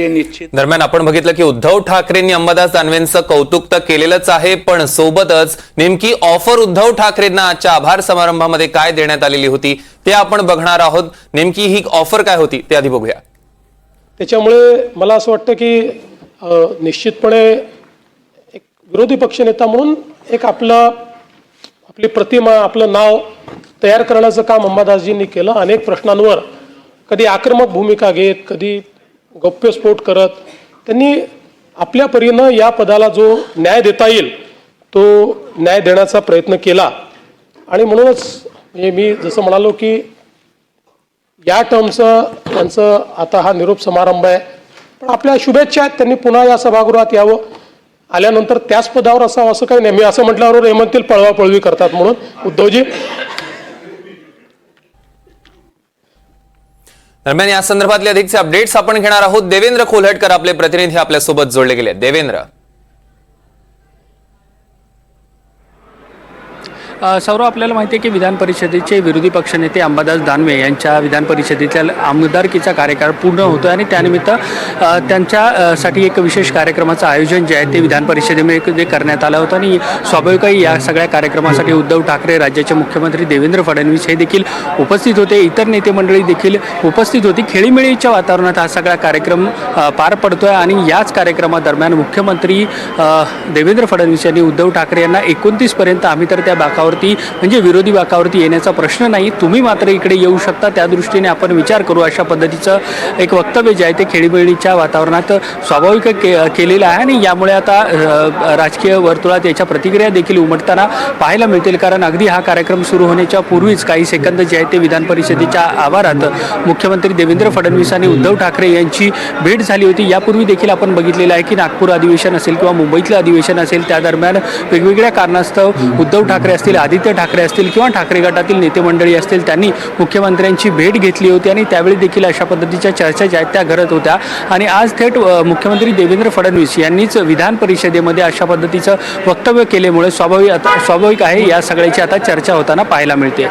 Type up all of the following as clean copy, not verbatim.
निश्चित दरम्यान आपण बघितलं की उद्धव ठाकरेंनी अंबादास दानवेंचं कौतुक तर केलेलंच आहे, पण सोबतच नेमकी ऑफर उद्धव ठाकरेंना आजच्या आभार समारंभामध्ये काय देण्यात आलेली होती ते आपण बघणार आहोत। नेमकी ही ऑफर काय होती ते आधी बघूया। त्याच्यामुळे मला असं वाटतं की निश्चितपणे एक विरोधी पक्षनेता म्हणून एक आपली प्रतिमा, आपलं नाव तयार करण्याचं काम अंबादासजींनी केलं। अनेक प्रश्नांवर कधी आक्रमक भूमिका घेत, कधी गौप्यस्फोट करत त्यांनी आपल्या परीनं या पदाला जो न्याय देता येईल तो न्याय देण्याचा प्रयत्न केला। आणि म्हणूनच मी जसं म्हणालो की या टर्मचं त्यांचं आता हा निरोप समारंभ आहे, पण आपल्या शुभेच्छा आहेत। त्यांनी पुन्हा या सभागृहात यावं, आल्यानंतर त्याच पदावर असावं असं काही नाही। मी असं म्हटल्यावर हे म्हणतील पळवापळवी करतात म्हणून। उद्धवजी दरम्यान या संदर्भातले अधिकचे अपडेट्स आपण घेणार आहोत। देवेंद्र कोल्हटकर आपले प्रतिनिधी आपल्या सोबत जोडले गेले। देवेंद्र, सौरव, आपल्याला माहिती आहे की विधान परिषदेचे विरोधी पक्षनेते अंबादास दानवे यांच्या विधान परिषदेच्या आमदारकीचा कार्यकाळ पूर्ण होतोय आणि त्यानिमित्त त्यांच्यासाठी एक विशेष कार्यक्रमाचं आयोजन जे आहे ते विधान परिषदेमध्ये करण्यात आलं होतं। आणि स्वाभाविक आहे या सगळ्या कार्यक्रमासाठी उद्धव ठाकरे, राज्याचे मुख्यमंत्री देवेंद्र फडणवीस हे देखील उपस्थित होते, इतर नेते मंडळी देखील उपस्थित होती। खेळीमेळीच्या वातावरणात हा सगळा कार्यक्रम पार पडतोय आणि याच कार्यक्रमादरम्यान मुख्यमंत्री देवेंद्र फडणवीस यांनी उद्धव ठाकरे यांना 29 पर्यंत आम्ही तर त्या बाकावर म्हणजे विरोधी बाकावरती येण्याचा प्रश्न नाही, तुम्ही मात्र इकडे येऊ शकता, त्या दृष्टीने आपण विचार करू, अशा पद्धतीचं एक वक्तव्य जे आहे ते खेळीमेळीच्या वातावरणात स्वाभाविक केलेलं आहे। आणि यामुळे आता राजकीय वर्तुळात याच्या प्रतिक्रिया देखील उमटताना पाहायला मिळतील, कारण अगदी हा कार्यक्रम सुरू होण्याच्या पूर्वीच काही सेकंद जे आहे ते विधान परिषदेच्या आवारात मुख्यमंत्री देवेंद्र फडणवीस आणि उद्धव ठाकरे यांची भेट झाली होती। यापूर्वी देखील आपण बघितलेलं आहे की नागपूर अधिवेशन असेल किंवा मुंबईतलं अधिवेशन असेल त्या दरम्यान वेगवेगळ्या कारणास्तव उद्धव ठाकरे असतील, आदित्य ठाकरे असतील किंवा ठाकरे गटातील नेते मंडळी असतील त्यांनी मुख्यमंत्र्यांची भेट घेतली होती आणि त्यावेळी देखील अशा पद्धतीच्या चर्चा ज्या आहेत त्या घडत होत्या। आणि आज थेट मुख्यमंत्री देवेंद्र फडणवीस यांनीच विधान परिषदेमध्ये अशा पद्धतीचं वक्तव्य केल्यामुळे स्वाभाविक आहे या सगळ्याची आता चर्चा होताना पाहायला मिळते।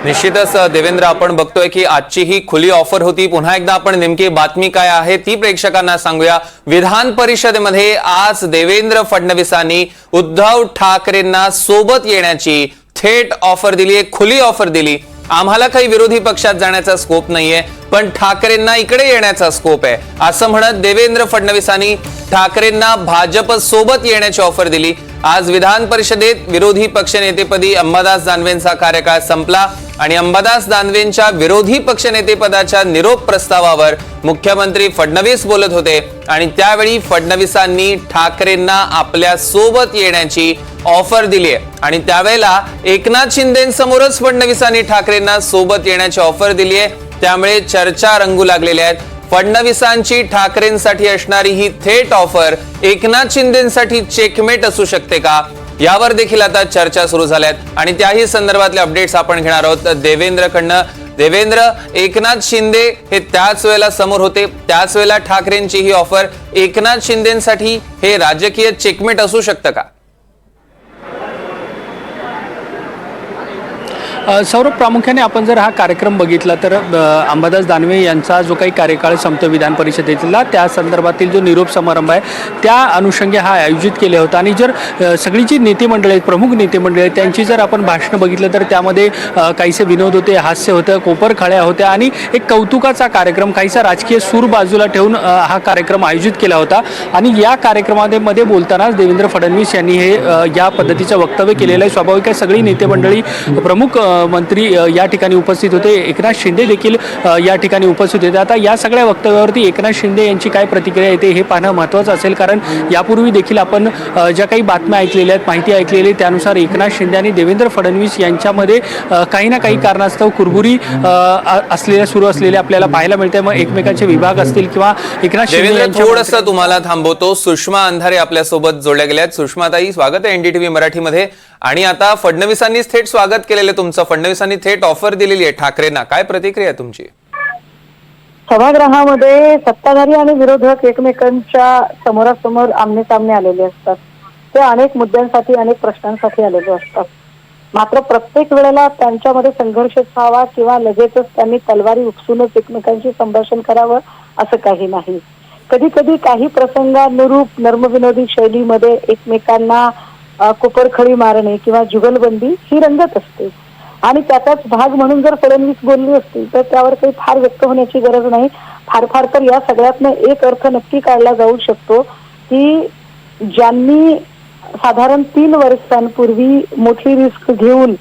निश्चितच देवेंद्र, आपण बघतोय की आजची ही खुली ऑफर होती। पुन्हा एकदा आपण नेमकी बातमी काय आहे ती प्रेक्षकांना सांगूया। विधान परिषदेमध्ये आज देवेंद्र फडणवीसांनी उद्धव ठाकरेंना सोबत येण्याची थेट ऑफर दिली, एक खुली ऑफर दिली। आम्हाला काही विरोधी पक्षात जाण्याचा स्कोप नाहीये, पण ठाकरेंना इकडे येण्याचा स्कोप आहे, असं म्हणत देवेंद्र फडणवीसांनी ठाकरेंना भाजप सोबत येण्याची ऑफर दिली। आज विधान परिषदेत विरोधी पक्षनेतेपदी अंबादास दानवेंचा कार्यकाळ संपला आणि अंबादास दानवेंच्या विरोधी पक्षनेतेपदाच्या निरोप प्रस्तावावर मुख्यमंत्री फडणवीस बोलत होते आणि त्यावेळी फडणवीसांनी ठाकरेंना आपल्या सोबत येण्याची ऑफर दिली आहे। आणि त्यावेळेला एकनाथ शिंदेंसमोरच फडणवीसांनी ठाकरेंना सोबत येण्याची ऑफर दिली आहे, त्यामुळे चर्चा रंगू लागलेल्या आहेत। फडणवीसांची ठाकरेंसाठी असणारी ही थेट ऑफर एकनाथ शिंदेंसाठी चेकमेट असू शकते का, यावर देखील आता चर्चा सुरू झाल्यात आणि त्याही संदर्भातले अपडेट्स आपण घेणार आहोत देवेंद्रकडनं। देवेंद्र, एकनाथ शिंदे हे त्याच वेळेला समोर होते, त्याच वेळेला ठाकरेंची ही ऑफर एकनाथ शिंदेंसाठी हे राजकीय चेकमेट असू शकतं का? सौरभ, प्रामुख्याने आपण जर हा कार्यक्रम बघितला तर अंबादास दानवे यांचा जो काही कार्यकाळ संपतो विधान परिषदेतला त्या संदर्भातील जो निरोप समारंभ आहे त्या अनुषंगे हा आयोजित केला होता। आणि जर सगळी जी नेते मंडळी आहेत, प्रमुख नेते मंडळी आहेत, त्यांची जर आपण भाषणं बघितलं तर त्यामध्ये काहीसे विनोद होते, हास्य होतं, कोपरखळ्या होत्या आणि एक कौतुकाचा कार्यक्रम, काहीसा राजकीय सूर बाजूला ठेवून हा कार्यक्रम आयोजित केला होता। आणि या कार्यक्रमामध्ये बोलतानाच देवेंद्र फडणवीस यांनी हे या पद्धतीचं वक्तव्य केलेलं आहे। स्वाभाविक आहे, सगळी नेते मंडळी, प्रमुख मंत्री या ठिकाणी उपस्थित होते, एकनाथ शिंदे देखील या ठिकाणी उपस्थित होते। आता या सगळ्या वक्तव्यावरती एकनाथ शिंदे यांची काय प्रतिक्रिया येते हे पाहणं महत्त्वाचं असेल, कारण यापूर्वी देखील आपण ज्या काही बातम्या ऐकलेल्या आहेत, माहिती ऐकलेली आहे, त्यानुसार एकनाथ शिंदे आणि देवेंद्र फडणवीस यांच्यामध्ये काही ना काही कारणास्तव कुरबुरी सुरू असलेल्या आपल्याला पाहायला मिळते। मग एकमेकांचे विभाग असतील किंवा एकनाथ शिंदे थोडंसं तुम्हाला थांबवतो। सुषमा अंधारे आपल्यासोबत जोडल्या गेल्यात। सुषमाताई, स्वागत आहे एनडीटीव्ही मराठीमध्ये। आणि आता फडणवीसांनीच थेट स्वागत केलेलं तुमचं, फडणवीसांनी थेट ऑफर दिलेली आहे ठाकरेंना, काय प्रतिक्रिया आहे तुमची? सभागृहामध्ये सत्ताधारी आणि विरोधक एकमेकांच्या समोरासमोर आमने-सामने आलेले असतात, ते अनेक मुद्द्यांसाठी, अनेक प्रश्नांसाठी आलेले असतात। मात्र प्रत्येक वेळेला त्यांच्यामध्ये संघर्ष व्हावा किंवा लगेचच त्यांनी तलवारी उपसूनच एकमेकांशी संभाषण करावं असं काही नाही। कधी कधी काही प्रसंगानुरूप नर्मविनोदी शैलीमध्ये एकमेकांना कुपरखळी मारणे किंवा जुगलबंदी ही रंगत असते आणि त्याचाच भाग म्हणून जर फडणवीस बोलली असतील तर त्यावर काही फार व्यक्त होण्याची गरज नाही. फार फार तर या सगळ्यातनं एक अर्थ नक्की काढला जाऊ शकतो की ज्यांनी साधारण 3 वर्षांपूर्वी मोठी रिस्क घेऊन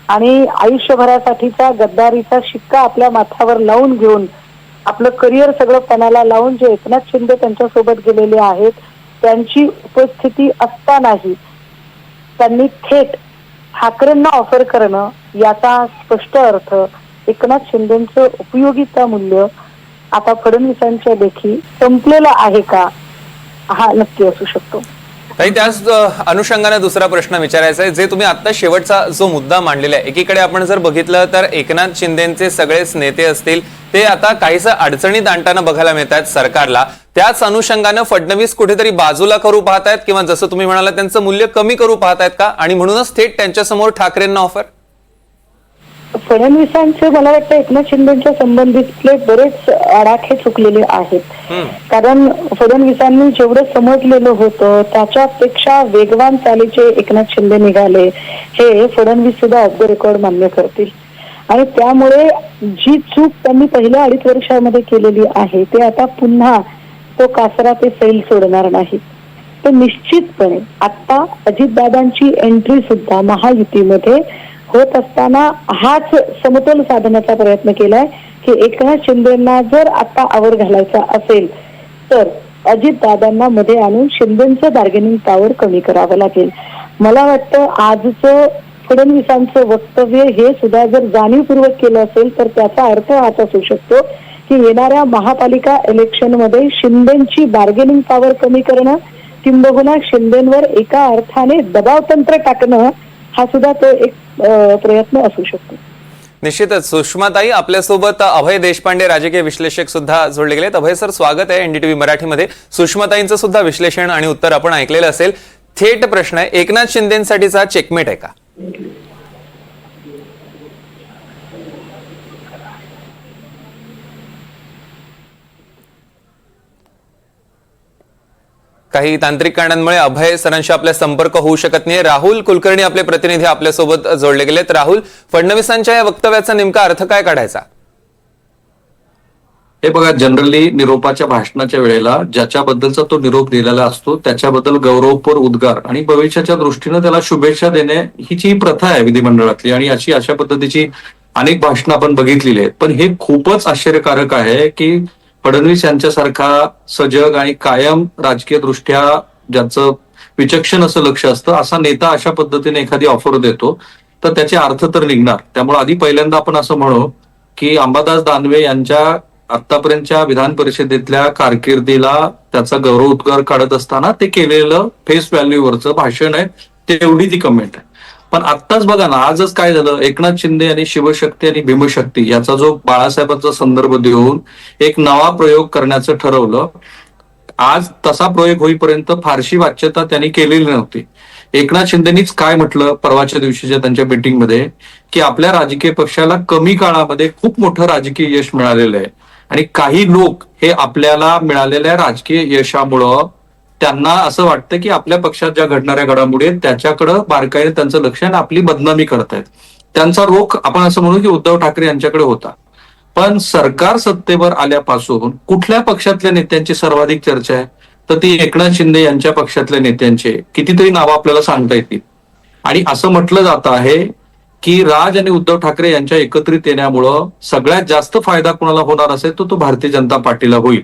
आणि आयुष्यभरासाठीचा गद्दारीचा शिक्का आपल्या माथ्यावर लावून घेऊन आपलं करिअर सगळं पणाला लावून जे एकनाथ शिंदे त्यांच्यासोबत गेलेले आहेत त्यांची उपस्थिती असतानाही त्यांनी थेट ठाकरेंना ऑफर करणं याचा स्पष्ट अर्थ एकनाथ शिंदेचं उपयोगिता मूल्य आता फडणवीसांच्या देखी संपलेलं आहे का हा नक्की असू शकतो. ताई, त्याच अनुषंगाने दुसरा प्रश्न विचारायचा आहे. जे तुम्ही आता शेवटचा जो मुद्दा मांडलेला आहे, एकीकडे आपण जर बघितलं तर एकनाथ शिंदेचे सगळेच नेते असतील ते आता काहीसं अडचणीत आणताना बघायला मिळत आहेत सरकारला. त्याच अनुषंगानं फडणवीस कुठेतरी बाजूला करू पाहतायत किंवा जसं तुम्ही म्हणाला त्यांचं मूल्य कमी करू पाहतायत का, आणि म्हणूनच थेट त्यांच्यासमोर ठाकरेंना ऑफर? फडणवीसांचे मला वाटतं एकनाथ शिंदेच्या संबंधितले बरेच आडाखे चुकलेले आहेत. कारण फडणवीसांनी जेवढं समजलेलं होतं त्याच्यापेक्षा वेगवान चालीचे एकनाथ शिंदे निघाले हे फडणवीस सुद्धा ऑफ द रेकॉर्ड मान्य करतील. आणि त्यामुळे जी चूक त्यांनी पहिल्या 2.5 वर्षामध्ये केलेली आहे ते आता पुन्हा तो कासरा ते सैल सोडणार नाही. तर निश्चितपणे आता अजितदादांची एंट्री सुद्धा महायुतीमध्ये होत असताना हाच समतोल साधण्याचा प्रयत्न केलाय की एकनाथ शिंदेना जर आता आवर घालायचा असेल तर अजितदादांना मध्ये आणून शिंदेचं बार्गेनिंग पॉवर कमी करावं लागेल. मला वाटतं आजचं फडणवीसांचं वक्तव्य हे सुद्धा जर जाणीवपूर्वक केलं असेल तर त्याचा अर्थ हाच असू शकतो की येणाऱ्या महापालिका इलेक्शनमध्ये शिंदेची बार्गेनिंग पॉवर कमी करणं किंबहुना शिंदेवर एका अर्थाने दबाव तंत्र टाकणं हा सुद्धा तो एक प्रयत्न असू शकतो. निश्चितच. सुषमाताई, आपल्यासोबत अभय देशपांडे राजकीय विश्लेषक सुद्धा जोडले गेलेत. अभय सर, स्वागत आहे एनडीटीव्ही मराठीमध्ये. सुषमाताईंचं सुद्धा विश्लेषण आणि उत्तर आपण ऐकलेलं असेल. थेट प्रश्न आहे, एकनाथ शिंदेसाठीचा चेकमेट आहे का? काही तांत्रिक कारणांमुळे अभय सरांशी आपला संपर्क होऊ शकत नाही. राहुल कुलकर्णी आपले प्रतिनिधी आपल्यासोबत जोडले गेलेत. राहुल, फडणवीसांच्या या वक्तव्याचा नेमका अर्थ काय काढायचा? हे बघा, जनरली निरोपाच्या भाषणाच्या वेळेला ज्याच्याबद्दलचा तो निरोप दिलेला असतो त्याच्याबद्दल गौरवपर उद्गार आणि भविष्याच्या दृष्टीनं त्याला शुभेच्छा देणे हिची प्रथा आहे विधिमंडळातली, आणि अशा पद्धतीची अनेक भाषणं आपण बघितलेली आहेत. पण हे खूपच आश्चर्यकारक आहे की फडणवीस यांच्यासारखा सजग आणि कायम राजकीय दृष्ट्या ज्याचं विचक्षण असं लक्ष असतं असा नेता अशा पद्धतीने एखादी ऑफर देतो तर त्याचे अर्थ तर निघणार. त्यामुळे आधी पहिल्यांदा आपण असं म्हणू की अंबादास दानवे यांच्या आतापर्यंतच्या विधान परिषदेतल्या कारकिर्दीला त्याचा गौरव उद्गार काढत असताना ते केलेलं फेस व्हॅल्यूवरचं भाषण आहे, तेवढी ती कमेंट आहे. पण आत्ताच बघा ना, आजच काय झालं, एकनाथ शिंदे आणि शिवशक्ती आणि भीमशक्ती याचा जो बाळासाहेबांचा संदर्भ देऊन एक नवा प्रयोग करण्याचं ठरवलं. आज तसा प्रयोग होईपर्यंत फारशी वाच्यता त्यांनी केलेली नव्हती. एकनाथ शिंदेनीच काय म्हटलं परवाच्या दिवशीच्या त्यांच्या मीटिंगमध्ये की आपल्या राजकीय पक्षाला कमी काळामध्ये खूप मोठं राजकीय यश मिळालेलं आहे आणि काही लोक हे आपल्याला मिळालेल्या राजकीय यशामुळं त्यांना असं वाटतं की आपल्या पक्षात ज्या घडणाऱ्या घडामोडी आहेत त्याच्याकडं बारकाईने त्यांचं लक्ष आणि आपली बदनामी करतायत. त्यांचा रोख आपण असं म्हणू की उद्धव ठाकरे यांच्याकडे होता. पण सरकार सत्तेवर आल्यापासून कुठल्या पक्षातल्या नेत्यांची सर्वाधिक चर्चा आहे तर ती एकनाथ शिंदे यांच्या पक्षातल्या नेत्यांचे कितीतरी नावं आपल्याला सांगता येतील. आणि असं म्हटलं जात आहे की राज आणि उद्धव ठाकरे यांच्या एकत्रित येण्यामुळं सगळ्यात जास्त फायदा कोणाला होणार असेल तो भारतीय जनता पार्टीला होईल.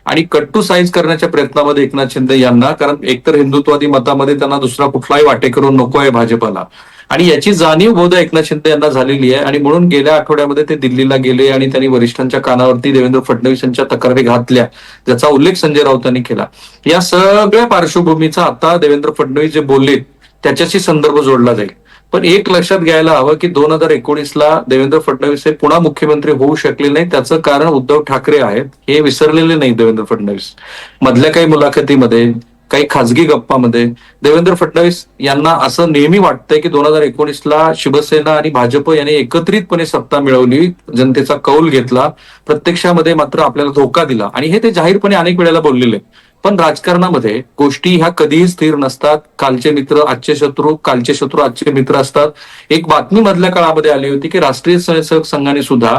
आणि कट टू साईज करण्याच्या प्रयत्नामध्ये एकनाथ शिंदे यांना, कारण एकतर हिंदुत्वादी मतामध्ये त्यांना दुसरा कुठलाही वाटेकरू नको आहे भाजपला, आणि याची जाणीव बोध एकनाथ शिंदे यांना झालेली आहे. आणि म्हणून गेल्या आठवड्यामध्ये ते दिल्लीला गेले आणि त्यांनी वरिष्ठांच्या कानावरती देवेंद्र फडणवीस यांच्या तक्रारी घातल्या, ज्याचा उल्लेख संजय राऊतांनी केला. या सगळ्या पार्श्वभूमीचा आता देवेंद्र फडणवीस जे बोलले त्याच्याशी संदर्भ जोडला जाईल. पण एक लक्षात घ्यायला हवं की 2019ला देवेंद्र फडणवीस हे पुन्हा मुख्यमंत्री होऊ शकले नाही, त्याचं कारण उद्धव ठाकरे आहेत हे विसरलेले नाही देवेंद्र फडणवीस. मधल्या काही मुलाखतीमध्ये काही खाजगी गप्पामध्ये देवेंद्र फडणवीस यांना असं नेहमी वाटतंय की 2019ला शिवसेना आणि भाजप यांनी एकत्रितपणे सत्ता मिळवली, जनतेचा कौल घेतला, प्रत्यक्षामध्ये मात्र आपल्याला धोका दिला आणि हे ते जाहीरपणे अनेक वेळेला बोललेले. पण राजकारणामध्ये गोष्टी ह्या कधीही स्थिर नसतात. कालचे मित्र आजचे शत्रू, कालचे शत्रू आजचे मित्र असतात. एक बातमी मधल्या काळामध्ये आली होती की राष्ट्रीय स्वयंसेवक संघाने सुद्धा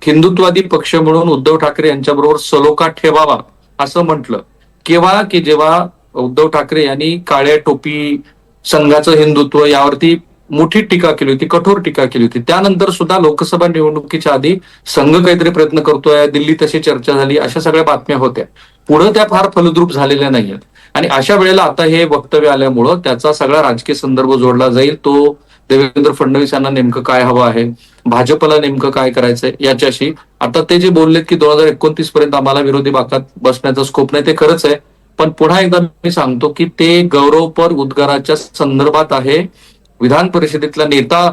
हिंदुत्ववादी पक्ष म्हणून उद्धव ठाकरे यांच्याबरोबर सलोखा ठेवावा असं म्हटलं. केव्हा की जेव्हा उद्धव ठाकरे यांनी काळ्या टोपी संघाचं हिंदुत्व यावरती मोठी टीका केली होती, कठोर टीका केली होती. त्यानंतर सुद्धा लोकसभा निवडणुकीच्या आधी संघ काहीतरी प्रयत्न करतोय, दिल्लीत तशी चर्चा झाली, अशा सगळ्या बातम्या होत्या. पुढे त्या फार फलद्रूप झालेल्या नाहीयेत आणि अशा वेळेला आता हे वक्तव्य आल्यामुळं त्याचा सगळा राजकीय संदर्भ जोडला जाईल. तो देवेंद्र फडणवीस यांना नेमकं काय हवं आहे, भाजपला नेमकं काय करायचंय याच्याशी. आता ते जे बोललेत की 2029 पर्यंत आम्हाला विरोधी बाकात बसण्याचा स्कोप नाही, ते खरंच आहे. पण पुन्हा एकदा मी सांगतो की ते गौरवपर उद्गाराच्या संदर्भात आहे. विधान परिषदेतला नेता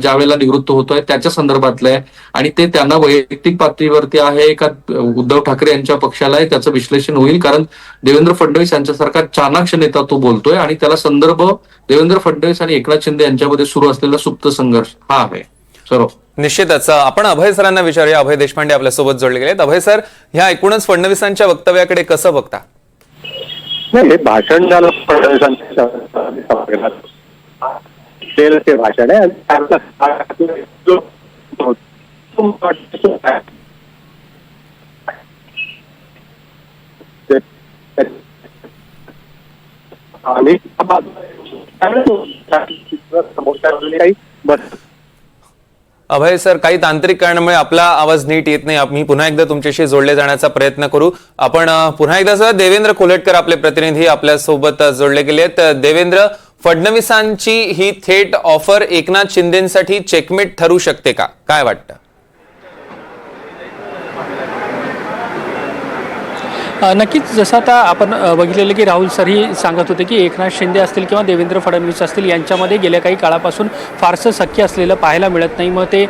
ज्या वेळेला निवृत्त होतोय त्याच्या संदर्भातलं आहे आणि ते त्यांना वैयक्तिक पातळीवरती आहे का उद्धव ठाकरे यांच्या पक्षाला आहे त्याचं विश्लेषण होईल. कारण देवेंद्र फडणवीस यांच्यासारखा चाणाक्ष नेता तो बोलतोय आणि त्याला संदर्भ देवेंद्र फडणवीस आणि एकनाथ शिंदे यांच्यामध्ये सुरू असलेला सुप्त संघर्ष हा आहे. सर्व निश्चितच आपण अभय सरांना विचारूया. अभय देशपांडे आपल्यासोबत जोडले गेलेत. अभय सर, ह्या एकूणच फडणवीसांच्या वक्तव्याकडे कसं बघता? नाही, हे भाषण झालं फडणवीसांच्या ते भाषण आहे आणि काही बस. अभय सर, काही तांत्रिक कारणामुळे आपला आवाज नीट येत नाही. आम्ही पुन्हा एकदा तुमच्याशी जोडले जाण्याचा प्रयत्न करू. आपण पुन्हा एकदा सर देवेंद्र कोल्हटकर आपले प्रतिनिधी आपल्या सोबत जोडले गेलेत. देवेंद्र, फडणवीसांची ही थेट ऑफर एकनाथ शिंदेसाठी चेकमेट ठरू शकते का, काय वाटतं? नक्कीच, जसं आता आपण बघितलेलं की राहुल सरही सांगत होते की एकनाथ शिंदे असतील किंवा देवेंद्र फडणवीस असतील यांच्यामध्ये गेल्या काही काळापासून फारसं सख्य असलेलं पाहायला मिळत नाही. मग ते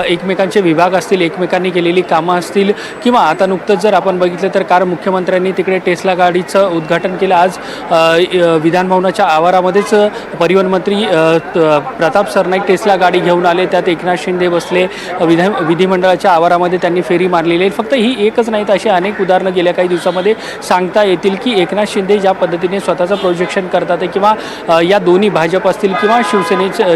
एकमेकांचे विभाग असतील, एकमेकांनी केलेली कामं असतील किंवा आता नुकतंच जर आपण बघितलं तर काल मुख्यमंत्र्यांनी तिकडे टेस्ला गाडीचं उद्घाटन केलं. आज विधानभवनाच्या आवारामध्येच परिवहन मंत्री प्रताप सरनाईक टेस्ला गाडी घेऊन आले, त्यात एकनाथ शिंदे बसले. विधिमंडळाच्या आवारामध्ये त्यांनी फेरी मारलेली आहे. फक्त ही एकच नाहीत, अशी अनेक उदाहरणं गेल्या काही दिवसामध्ये सांगता येतील की एकनाथ शिंदे ज्या पद्धतीने स्वतःचं प्रोजेक्शन करतात किंवा या दोन्ही भाजप असतील किंवा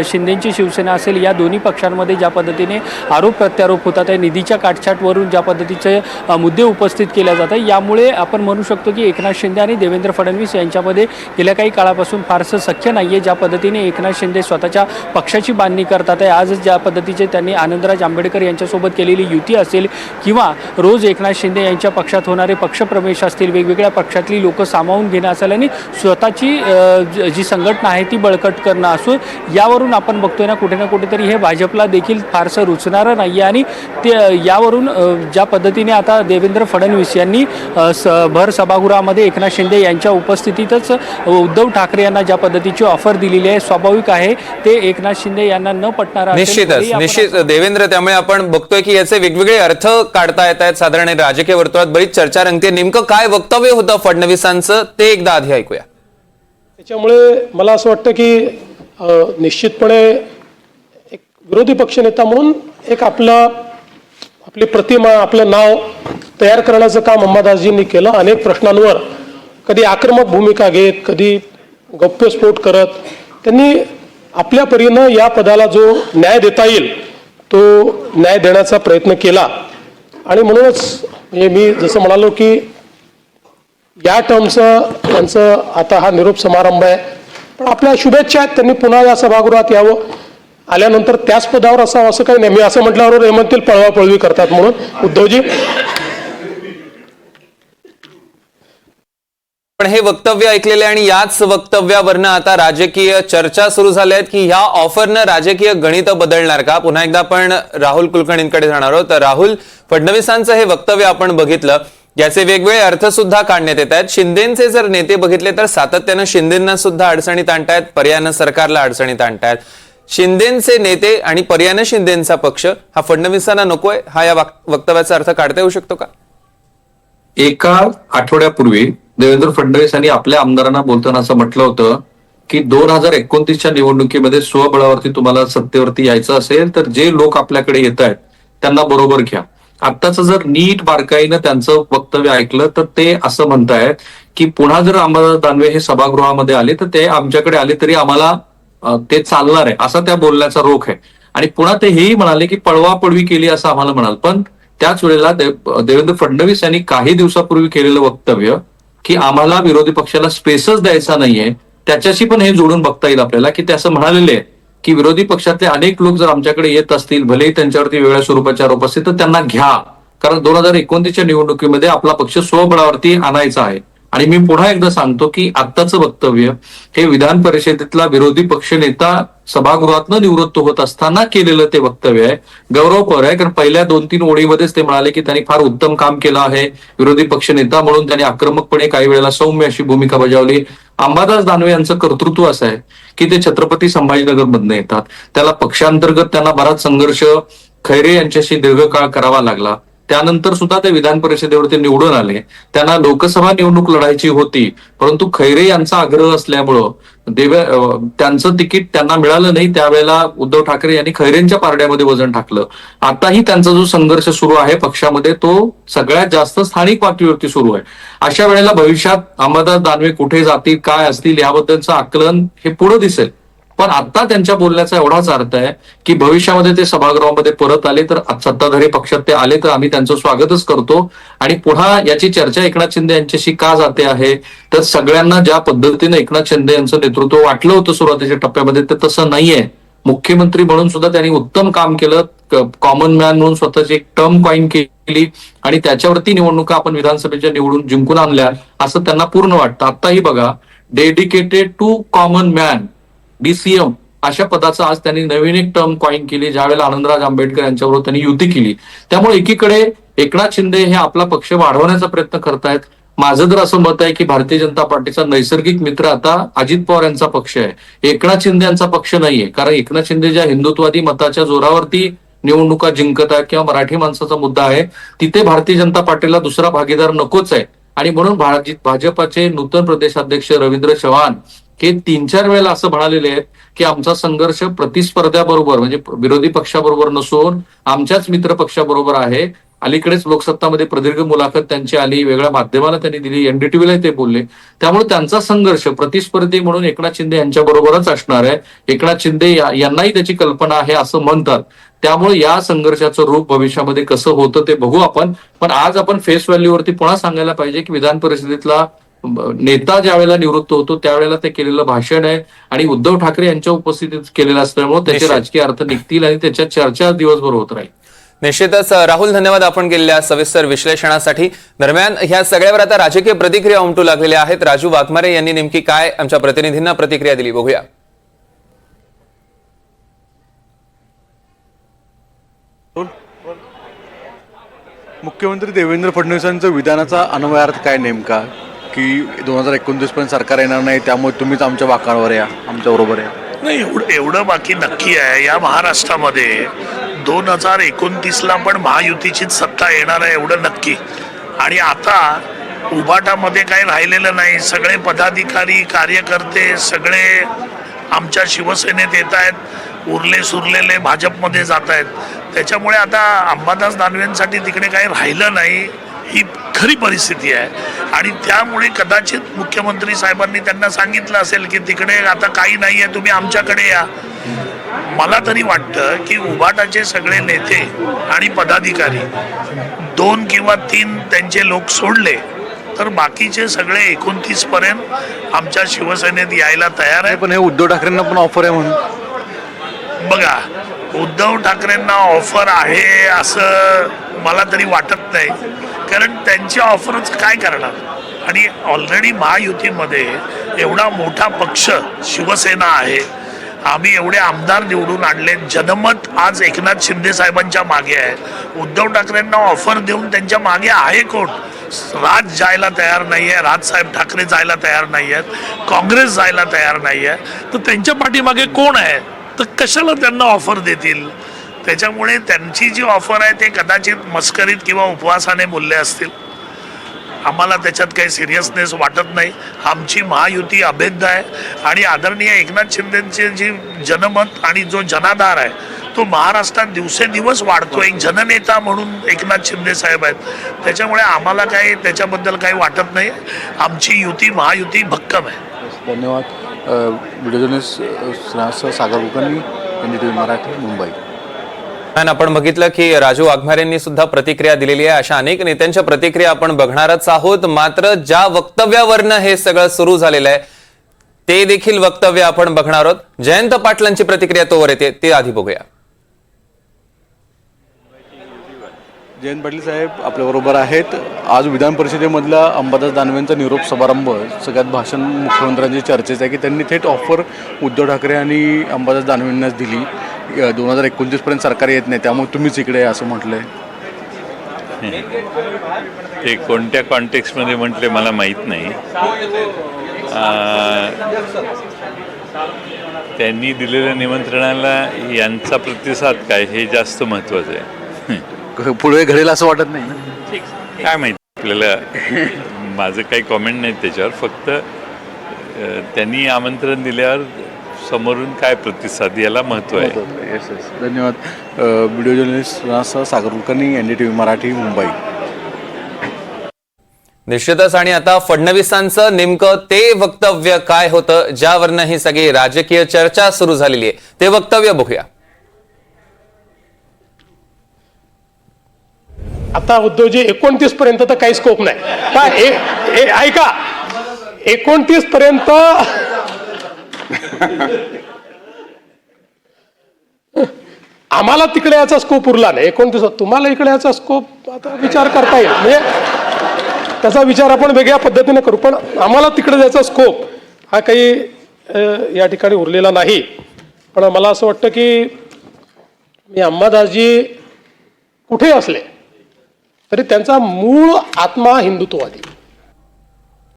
शिंदेची शिवसेना असेल, या दोन्ही पक्षांमध्ये ज्या पद्धतीने आरोप प्रत्यारोप होतात आहे, निधीच्या काटछाटवरून ज्या पद्धतीचे मुद्दे उपस्थित केले जातात, यामुळे आपण म्हणू शकतो की एकनाथ शिंदे आणि देवेंद्र फडणवीस यांच्यामध्ये गेल्या काही काळापासून फारसं सख्य नाही आहे. ज्या पद्धतीने एकनाथ शिंदे स्वतःच्या पक्षाची बांधणी करतात आहे, आज ज्या पद्धतीचे त्यांनी आनंदराज आंबेडकर यांच्यासोबत केलेली युती असेल किंवा रोज एकनाथ शिंदे यांच्या पक्षात होणारे पक्षप्रवेश असतील, वेगवेगळ्या पक्षातली लोक सामावून घेणं असेल आणि स्वतःची जी संघटना आहे ती बळकट करणं असो, यावरून आपण बघतोय ना कुठे ना कुठेतरी हे भाजपला देखील फारसं रुचणारं नाही आहे. आणि ते यावरून ज्या पद्धतीने आता देवेंद्र फडणवीस यांनी भर सभागृहामध्ये एकनाथ शिंदे यांच्या उपस्थितीतच उद्धव ठाकरे यांना ज्या पद्धतीची ऑफर दिलेली आहे, स्वाभाविक आहे ते एकनाथ शिंदे यांना न पटणार. निश्चित देवेंद्र, त्यामुळे आपण बघतोय की याचे वेगवेगळे अर्थ काढता येत आहेत. साधारण राजकीय वर्तुळात बरीच चर्चा रंगते. नेमकं काय वक्तव्य होतं फडणवीसांचं ते एकदा आधी ऐकूया. त्याच्यामुळे मला असं वाटतं की निश्चितपणे एक विरोधी पक्षनेता म्हणून एक आपली प्रतिमा, आपलं नाव तयार करण्याचं काम अंबादासजींनी केलं. अनेक प्रश्नांवर कधी आक्रमक भूमिका घेत, कधी गौप्यस्फोट करत त्यांनी आपल्या परीनं या पदाला जो न्याय देता येईल तो न्याय देण्याचा प्रयत्न केला. आणि म्हणूनच मी जसं म्हणालो की या टर्मचं त्यांचं आता हा निरोप समारंभ आहे, पण आपल्या शुभेच्छा आहेत. त्यांनी पुन्हा या सभागृहात यावं, आल्यानंतर त्याच पदावर असावं असं काही नाही. मी असं म्हटल्यावर हे म्हणतील पळवापळवी करतात म्हणून. उद्धवजी, पण हे वक्तव्य ऐकलेले आणि याच वक्तव्यावरनं आता राजकीय चर्चा सुरू झाल्या आहेत की ह्या ऑफरनं राजकीय गणित बदलणार का? पुन्हा एकदा आपण राहुल कुलकर्णींकडे जाणार आहोत. राहुल, फडणवीसांचं हे वक्तव्य आपण बघितलं, याचे वेगवेगळे अर्थ सुद्धा काढण्यात येत आहेत. शिंदेचे जर नेते बघितले तर सातत्यानं शिंदेंना सुद्धा अडचणीत आणतायत, पर्यायानं सरकारला अडचणीत आणतायत. शिंदेचे नेते आणि पर्यायानं शिंदेचा पक्ष हा फडणवीसांना नकोय, हा या वक्तव्याचा अर्थ काढता येऊ शकतो का? एका आठवड्यापूर्वी देवेंद्र फडणवीस यांनी आपल्या आमदारांना बोलताना असं म्हटलं होतं की 2029च्या निवडणुकीमध्ये स्वबळावरती तुम्हाला सत्तेवरती यायचं असेल तर जे लोक आपल्याकडे येत आहेत त्यांना बरोबर घ्या. आत्ताच जर नीट बारकाईनं त्यांचं वक्तव्य ऐकलं तर ते असं म्हणतायत की पुन्हा जर अंबादास दानवे हे सभागृहामध्ये आले तर ते आमच्याकडे आले तरी आम्हाला ते चालणार आहे, असा त्या बोलण्याचा रोख आहे. आणि पुन्हा ते हेही म्हणाले की पळवापळवी केली असं आम्हाला म्हणाल. पण त्याच वेळेला देवेंद्र फडणवीस यांनी काही दिवसापूर्वी केलेलं वक्तव्य की आम्हाला विरोधी पक्षाला स्पेसच द्यायचा नाहीये, त्याच्याशी पण हे जोडून बघता येईल आपल्याला की ते असं म्हणालेले की विरोधी पक्षातले अनेक लोक जर आमच्याकडे येत असतील, भलेही त्यांच्यावरती वेगळ्या स्वरूपाचे आरोप असतील, तर त्यांना घ्या, कारण 2029च्या निवडणुकीमध्ये आपला पक्ष स्वबळावरती आणायचा आहे. आणि मी पुन्हा एकदा सांगतो की आत्ताचं वक्तव्य हे विधान परिषदेतला विरोधी पक्ष नेता सभागृहातनं निवृत्त होत असताना केलेलं ते वक्तव्य आहे. गौरवपर आहे, कारण पहिल्या 2-3 ओळीमध्येच ते म्हणाले की त्यांनी फार उत्तम काम केलं आहे, विरोधी पक्ष नेता म्हणून त्यांनी आक्रमकपणे काही वेळेला सौम्य अशी भूमिका बजावली. अंबादास दानवे यांचं कर्तृत्व असं आहे की ते छत्रपती संभाजीनगर मधनं येतात, त्याला पक्षांतर्गत त्यांना बराच संघर्ष खैरे यांच्याशी दीर्घकाळ करावा लागला. त्यानंतर सुद्धा ते विधान परिषदेवरती निवडून आले. त्यांना लोकसभा निवडणूक लढायची होती, परंतु खैरे यांचा आग्रह असल्यामुळं त्यांचं तिकीट त्यांना मिळालं नाही. त्यावेळेला उद्धव ठाकरे यांनी खैरेंच्या पारड्यामध्ये वजन टाकलं. आताही त्यांचा जो संघर्ष सुरू आहे पक्षामध्ये तो सगळ्यात जास्त स्थानिक पातळीवरती सुरू आहे. अशा वेळेला भविष्यात अंबादास दानवे कुठे जातील, काय असतील याबद्दलचं आकलन हे पुढे दिसेल. पण आता त्यांच्या बोलण्याचा एवढाच अर्थ आहे की भविष्यामध्ये ते सभागृहामध्ये परत आले तर सत्ताधारी पक्षात ते आले तर आम्ही त्यांचं स्वागतच करतो. आणि पुन्हा याची चर्चा एकनाथ शिंदे यांच्याशी का जाते आहे तर सगळ्यांना ज्या पद्धतीने एकनाथ शिंदे यांचं नेतृत्व वाटलं होतं सुरुवातीच्या टप्प्यामध्ये ते तसं नाहीये. मुख्यमंत्री म्हणून सुद्धा त्यांनी उत्तम काम केलं, कॉमन मॅन म्हणून स्वतःची एक टर्म कॉइन केली आणि त्याच्यावरती निवडणुका आपण विधानसभेच्या निवडून जिंकून आणल्या असं त्यांना पूर्ण वाटतं. आताही बघा, dedicated to common man DCM अशा पदाचा आज त्यांनी नवीन एक टर्म कॉइन केली, ज्यावेळेला आनंदराज आंबेडकर यांच्याबरोबर त्यांनी युती केली. त्यामुळे एकीकडे एकनाथ शिंदे हे आपला पक्ष वाढवण्याचा प्रयत्न करतायत. माझं तर असं मत आहे की भारतीय जनता पार्टीचा नैसर्गिक मित्र आता अजित पवार यांचा पक्ष आहे, एकनाथ शिंदे यांचा पक्ष नाहीये. कारण एकनाथ शिंदे ज्या हिंदुत्ववादी मताच्या जोरावरती निवडणुका जिंकत आहेत किंवा मराठी माणसाचा मुद्दा आहे, तिथे भारतीय जनता पार्टीला दुसरा भागीदार नकोच आहे. आणि म्हणून भाजपाचे नूतन प्रदेशाध्यक्ष रवींद्र चव्हाण हे 3-4 वेळेला असं म्हणालेले आहेत की आमचा संघर्ष प्रतिस्पर्ध्याबरोबर म्हणजे विरोधी पक्षाबरोबर नसून आमच्याच मित्र पक्षाबरोबर आहे. अलीकडेच लोकसत्तामध्ये प्रदीर्घ मुलाखत त्यांची आली, वेगळ्या माध्यमाला त्यांनी दिली, NDTVला ते बोलले. त्यामुळे त्यांचा संघर्ष प्रतिस्पर्धी म्हणून एकनाथ शिंदे यांच्या बरोबरच असणार आहे. एकनाथ शिंदे यांनाही त्याची कल्पना आहे असं म्हणतात. त्यामुळे या संघर्षाचं रूप भविष्यामध्ये कसं होतं ते बघू आपण. पण आज आपण फेस व्हॅल्यूवरती पुन्हा सांगायला पाहिजे की विधान परिषदेतला नेता ज्या वेळेला निवृत्त होतो त्यावेळेला ते केलेलं भाषण आहे आणि उद्धव ठाकरे यांच्या उपस्थितीत केलेलं असल्यामुळे त्याचे राजकीय अर्थ निघतील आणि त्याच्या चर्चा दिवसभर होत राहील. निश्चितच राहुल, धन्यवाद आपण केलेल्या सविस्तर विश्लेषणासाठी. दरम्यान ह्या सगळ्यावर आता राजकीय प्रतिक्रिया उमटू लागलेल्या आहेत. राजू वाघमारे यांनी नेमकी काय आमच्या प्रतिनिधींना प्रतिक्रिया दिली बघूया. मुख्यमंत्री देवेंद्र फडणवीसांच्या विधानाचा अन्वयार्थ काय नेमका की 2029 पर्यंत सरकार येणार नाही, त्यामुळे तुम्हीच आमच्या वाकावर या, आमच्या बरोबर या? नाही, एवढं बाकी नक्की आहे. या महाराष्ट्रामध्ये 2029ला पण महायुतीचीच सत्ता येणार आहे एवढं नक्की. आणि आता उभाटामध्ये काही राहिलेलं नाही. सगळे पदाधिकारी कार्यकर्ते सगळे आमच्या शिवसेनेत येत आहेत, उरले सुरलेले भाजपमध्ये जात आहेत. त्याच्यामुळे आता अंबादास दानवेंसाठी तिकडे काही राहिलं नाही, ही खरी परिस्थिती आहे. आणि त्यामुळे कदाचित मुख्यमंत्री साहेबांनी त्यांना सांगितलं असेल की तिकडे आता काही नाही आहे, तुम्ही आमच्याकडे या. मला तरी वाटतं की उभाटाचे सगळे नेते आणि पदाधिकारी 2 किंवा 3 त्यांचे लोक सोडले तर बाकीचे सगळे 29 पर्यंत आमच्या शिवसेनेत यायला तयार आहे. पण हे उद्धव ठाकरेंना पण ऑफर आहे म्हणून बघा, उद्धव ठाकरेंना ऑफर आहे असं मला तरी वाटत नाही, कारण त्यांची ऑफरच काय करणार. आणि ऑलरेडी महायुतीमध्ये एवढा मोठा पक्ष शिवसेना आहे, आम्ही एवढे आमदार निवडून आणले, जनमत आज एकनाथ शिंदे साहेबांच्या मागे आहे. उद्धव ठाकरेंना ऑफर देऊन त्यांच्या मागे आहे कोण? राज जायला तयार नाही आहे, राजसाहेब ठाकरे जायला तयार नाही आहेत, काँग्रेस जायला तयार नाही आहे, तर त्यांच्या पाठीमागे कोण आहे? तर कशाला त्यांना ऑफर देतील? त्याच्यामुळे त्यांची जी ऑफर आहे ते कदाचित मस्करीत किंवा उपवासाने बोलले असतील. आम्हाला त्याच्यात काही सिरियसनेस वाटत नाही. आमची महायुती अभेद्य आहे आणि आदरणीय एकनाथ शिंदेचे जी जनमत आणि जो जनाधार आहे तो महाराष्ट्रात दिवसेंदिवस वाढतो. एक जननेता म्हणून एकनाथ शिंदे साहेब आहेत. त्याच्यामुळे आम्हाला काही त्याच्याबद्दल काही वाटत नाही. आमची युती महायुती भक्कम आहे. धन्यवाद. व्हिडिओ जर्नलिस्ट सागर कुलकर्णी, NDTV मराठी, मुंबई. आणि आपण बघितलं की राजू वाघमारेंनी सुद्धा प्रतिक्रिया दिलेली आहे. अशा अनेक नेत्यांच्या प्रतिक्रिया आपण बघणारच आहोत. मात्र ज्या वक्तव्यावरनं हे सगळं सुरू झालेलं आहे ते देखील वक्तव्य आपण बघणार आहोत. जयंत पाटलांची प्रतिक्रिया तोवर येते ते आधी बघूया. जयंत पाटील साहेब आपल्याबरोबर आहेत. आज विधान परिषदेमधला अंबादास दानवेंचा निरोप समारंभ, सगळ्यात भाषण मुख्यमंत्र्यांची चर्चेचं आहे की त्यांनी थेट ऑफर उद्धव ठाकरे आणि अंबादास दानवेंनाच दिली. 2029 पर्यंत सरकार येत नाही, त्यामुळे तुम्हीच इकडे आहे असं म्हटलंय. ते कोणत्या कॉन्टेक्स्टमध्ये म्हटले मला माहीत नाही. त्यांनी दिलेल्या निमंत्रणाला यांचा प्रतिसाद काय हे जास्त महत्त्वाचं आहे. पुढे घडेल असं वाटत नाही. काय माहिती आपल्याला, माझं काही कॉमेंट नाही त्याच्यावर. फक्त त्यांनी आमंत्रण दिल्यावर समोरून काय प्रतिसाद याला महत्त्व आहे. येस येस, धन्यवाद. व्हिडिओ जर्नलिस्ट सागर कुलकर्णी, NDTV मराठी, मुंबई. निश्चितच. आणि आता फडणवीसांचं नेमकं ते वक्तव्य काय होतं ज्यावरनं ही सगळी राजकीय चर्चा सुरू झालेली आहे, ते वक्तव्य बघूया. आता उद्धवजी 29 पर्यंत तर काही स्कोप नाही. काय ऐका, 29 पर्यंत आम्हाला तिकडे याचा स्कोप उरला नाही. 29 तुम्हाला इकडे याचा स्कोप आता विचार करता येईल. म्हणजे त्याचा विचार आपण वेगळ्या पद्धतीने करू, पण आम्हाला तिकडे जायचा स्कोप हा काही या ठिकाणी उरलेला नाही. पण मला असं वाटतं की मी अंबादासजी कुठे असले तरी त्यांचा मूळ आत्मा हिंदुत्ववादी.